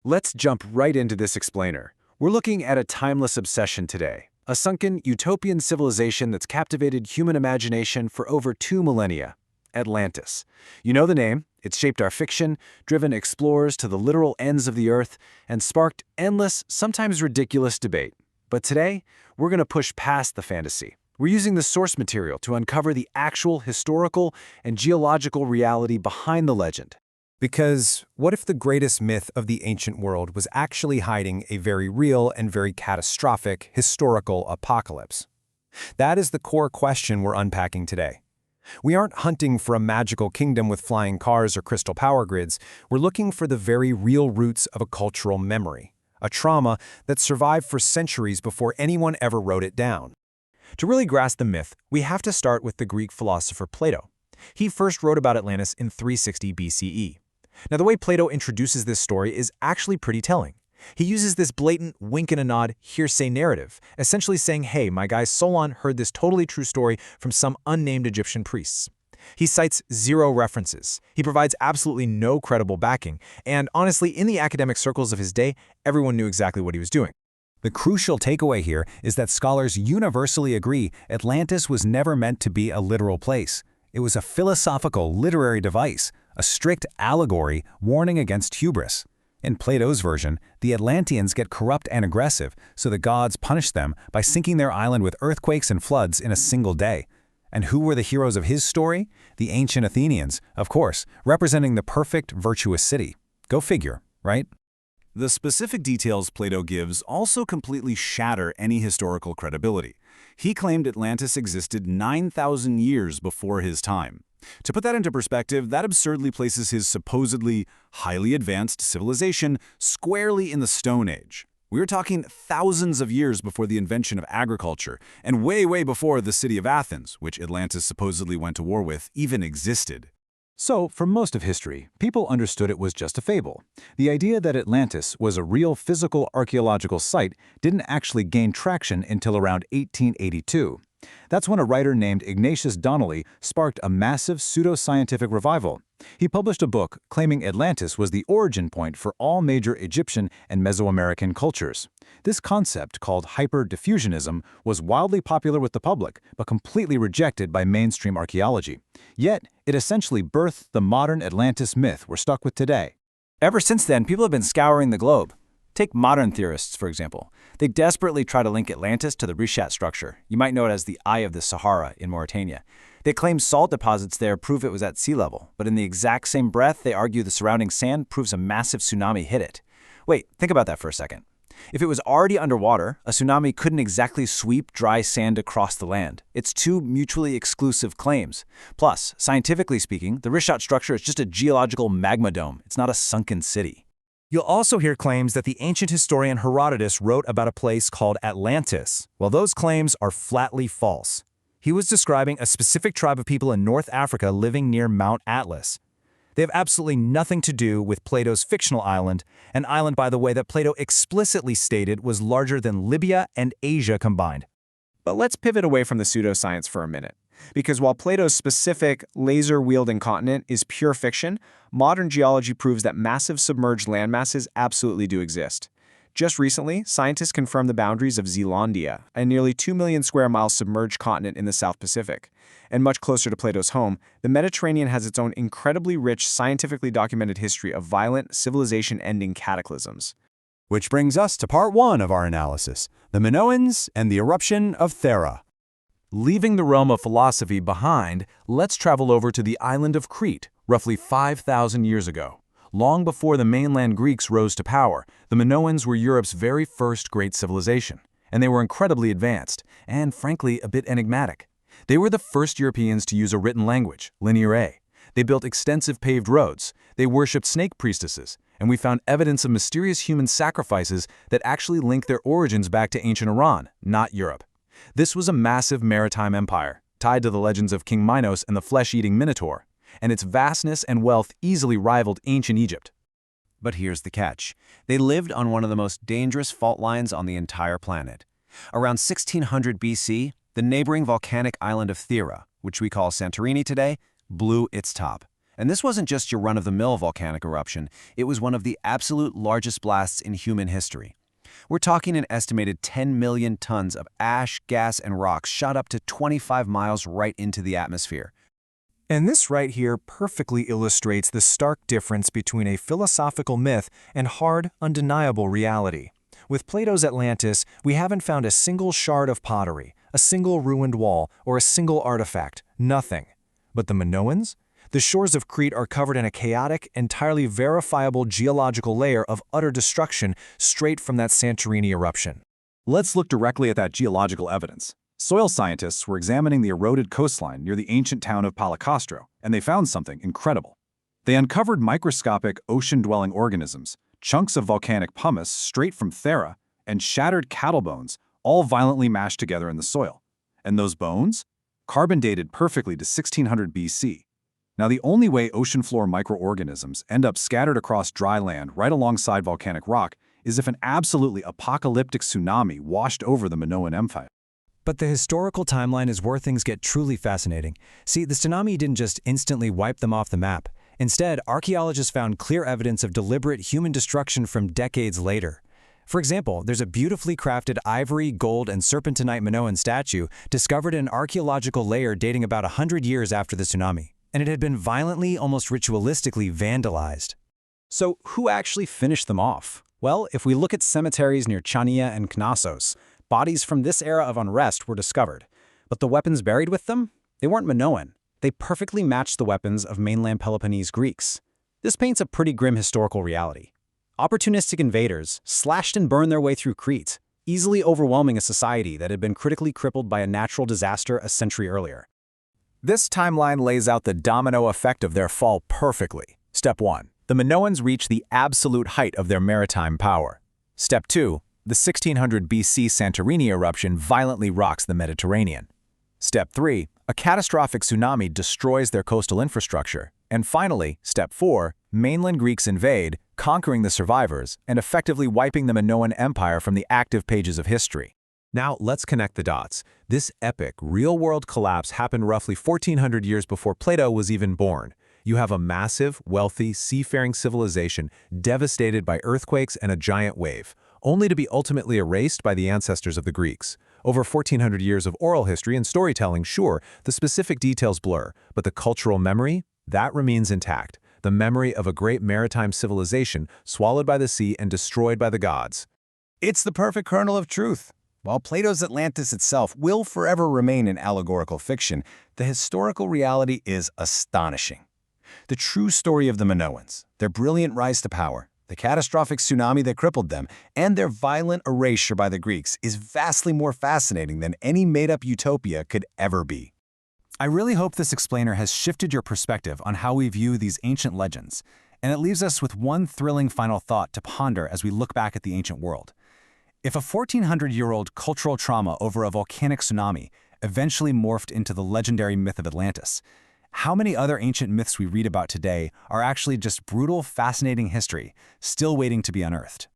Let's jump right into this explainer. We're looking at a timeless obsession today, a sunken, utopian civilization that's captivated human imagination for over 2 millennia, Atlantis. You know the name, it's shaped our fiction, driven explorers to the literal ends of the earth, and sparked endless, sometimes ridiculous debate. But today, we're going to push past the fantasy. We're using the source material to uncover the actual historical and geological reality behind the legend. Because what if the greatest myth of the ancient world was actually hiding a very real and very catastrophic historical apocalypse? That is the core question we're unpacking today. We aren't hunting for a magical kingdom with flying cars or crystal power grids. We're looking for the very real roots of a cultural memory, a trauma that survived for centuries before anyone ever wrote it down. To really grasp the myth, we have to start with the Greek philosopher Plato. He first wrote about Atlantis in 360 BCE. Now, the way Plato introduces this story is actually pretty telling. He uses this blatant wink and a nod hearsay narrative, essentially saying, hey, my guy Solon heard this totally true story from some unnamed Egyptian priests. He cites zero references. He provides absolutely no credible backing, and honestly, in the academic circles of his day, everyone knew exactly what he was doing. The crucial takeaway here is that scholars universally agree Atlantis was never meant to be a literal place. It was a philosophical, literary device, a strict allegory warning against hubris. In Plato's version, the Atlanteans get corrupt and aggressive, so the gods punish them by sinking their island with earthquakes and floods in a single day. And who were the heroes of his story? The ancient Athenians, of course, representing the perfect, virtuous city. Go figure, right? The specific details Plato gives also completely shatter any historical credibility. He claimed Atlantis existed 9,000 years before his time. To put that into perspective, that absurdly places his supposedly highly advanced civilization squarely in the Stone Age. We're talking thousands of years before the invention of agriculture, and way, way before the city of Athens, which Atlantis supposedly went to war with, even existed. So, for most of history, people understood it was just a fable. The idea that Atlantis was a real physical archaeological site didn't actually gain traction until around 1882. That's when a writer named Ignatius Donnelly sparked a massive pseudoscientific revival. He published a book claiming Atlantis was the origin point for all major Egyptian and Mesoamerican cultures. This concept, called hyper-diffusionism, was wildly popular with the public, but completely rejected by mainstream archaeology. Yet, it essentially birthed the modern Atlantis myth we're stuck with today. Ever since then, people have been scouring the globe. Take modern theorists, for example. They desperately try to link Atlantis to the Rishat structure. You might know it as the Eye of the Sahara in Mauritania. They claim salt deposits there prove it was at sea level, but in the exact same breath, they argue the surrounding sand proves a massive tsunami hit it. Wait, think about that for a second. If it was already underwater, a tsunami couldn't exactly sweep dry sand across the land. It's two mutually exclusive claims. Plus, scientifically speaking, the Rishat structure is just a geological magma dome. It's not a sunken city. You'll also hear claims that the ancient historian Herodotus wrote about a place called Atlantis. Well, those claims are flatly false. He was describing a specific tribe of people in North Africa living near Mount Atlas. They have absolutely nothing to do with Plato's fictional island, an island, by the way, that Plato explicitly stated was larger than Libya and Asia combined. But let's pivot away from the pseudoscience for a minute. Because while Plato's specific laser-wielding continent is pure fiction, modern geology proves that massive submerged landmasses absolutely do exist. Just recently, scientists confirmed the boundaries of Zealandia, a nearly 2 million square mile submerged continent in the South Pacific. And much closer to Plato's home, the Mediterranean has its own incredibly rich, scientifically documented history of violent, civilization-ending cataclysms. Which brings us to part one of our analysis, the Minoans and the eruption of Thera. Leaving the realm of philosophy behind, let's travel over to the island of Crete, roughly 5,000 years ago. Long before the mainland Greeks rose to power, the Minoans were Europe's very first great civilization, and they were incredibly advanced, and frankly, a bit enigmatic. They were the first Europeans to use a written language, Linear A. They built extensive paved roads, they worshipped snake priestesses, and we found evidence of mysterious human sacrifices that actually link their origins back to ancient Iran, not Europe. This was a massive maritime empire, tied to the legends of King Minos and the flesh-eating Minotaur, and its vastness and wealth easily rivaled ancient Egypt. But here's the catch. They lived on one of the most dangerous fault lines on the entire planet. Around 1600 BC, the neighboring volcanic island of Thera, which we call Santorini today, blew its top. And this wasn't just your run-of-the-mill volcanic eruption, it was one of the absolute largest blasts in human history. We're talking an estimated 10 million tons of ash, gas, and rocks shot up to 25 miles right into the atmosphere. And this right here perfectly illustrates the stark difference between a philosophical myth and hard, undeniable reality. With Plato's Atlantis, we haven't found a single shard of pottery, a single ruined wall, or a single artifact, nothing. But the Minoans? The shores of Crete are covered in a chaotic, entirely verifiable geological layer of utter destruction straight from that Santorini eruption. Let's look directly at that geological evidence. Soil scientists were examining the eroded coastline near the ancient town of Palacastro, and they found something incredible. They uncovered microscopic ocean-dwelling organisms, chunks of volcanic pumice straight from Thera, and shattered cattle bones, all violently mashed together in the soil. And those bones? Carbon dated perfectly to 1600 BC. Now, the only way ocean floor microorganisms end up scattered across dry land right alongside volcanic rock is if an absolutely apocalyptic tsunami washed over the Minoan Empire. But the historical timeline is where things get truly fascinating. See, the tsunami didn't just instantly wipe them off the map. Instead, archaeologists found clear evidence of deliberate human destruction from decades later. For example, there's a beautifully crafted ivory, gold, and serpentinite Minoan statue discovered in an archaeological layer dating about 100 years after the tsunami, and it had been violently, almost ritualistically vandalized. So who actually finished them off? Well, if we look at cemeteries near Chania and Knossos, bodies from this era of unrest were discovered. But the weapons buried with them? They weren't Minoan. They perfectly matched the weapons of mainland Peloponnese Greeks. This paints a pretty grim historical reality. Opportunistic invaders slashed and burned their way through Crete, easily overwhelming a society that had been critically crippled by a natural disaster a century earlier. This timeline lays out the domino effect of their fall perfectly. Step 1. The Minoans reach the absolute height of their maritime power. Step 2. The 1600 BC Santorini eruption violently rocks the Mediterranean. Step 3. A catastrophic tsunami destroys their coastal infrastructure. And finally, Step 4. Mainland Greeks invade, conquering the survivors and effectively wiping the Minoan Empire from the active pages of history. Now, let's connect the dots. This epic, real-world collapse happened roughly 1400 years before Plato was even born. You have a massive, wealthy, seafaring civilization devastated by earthquakes and a giant wave, only to be ultimately erased by the ancestors of the Greeks. Over 1400 years of oral history and storytelling, sure, the specific details blur, but the cultural memory, that remains intact. The memory of a great maritime civilization swallowed by the sea and destroyed by the gods. It's the perfect kernel of truth. While Plato's Atlantis itself will forever remain an allegorical fiction, the historical reality is astonishing. The true story of the Minoans, their brilliant rise to power, the catastrophic tsunami that crippled them, and their violent erasure by the Greeks is vastly more fascinating than any made-up utopia could ever be. I really hope this explainer has shifted your perspective on how we view these ancient legends, and it leaves us with one thrilling final thought to ponder as we look back at the ancient world. If a 1400-year-old cultural trauma over a volcanic tsunami eventually morphed into the legendary myth of Atlantis, how many other ancient myths we read about today are actually just brutal, fascinating history, still waiting to be unearthed?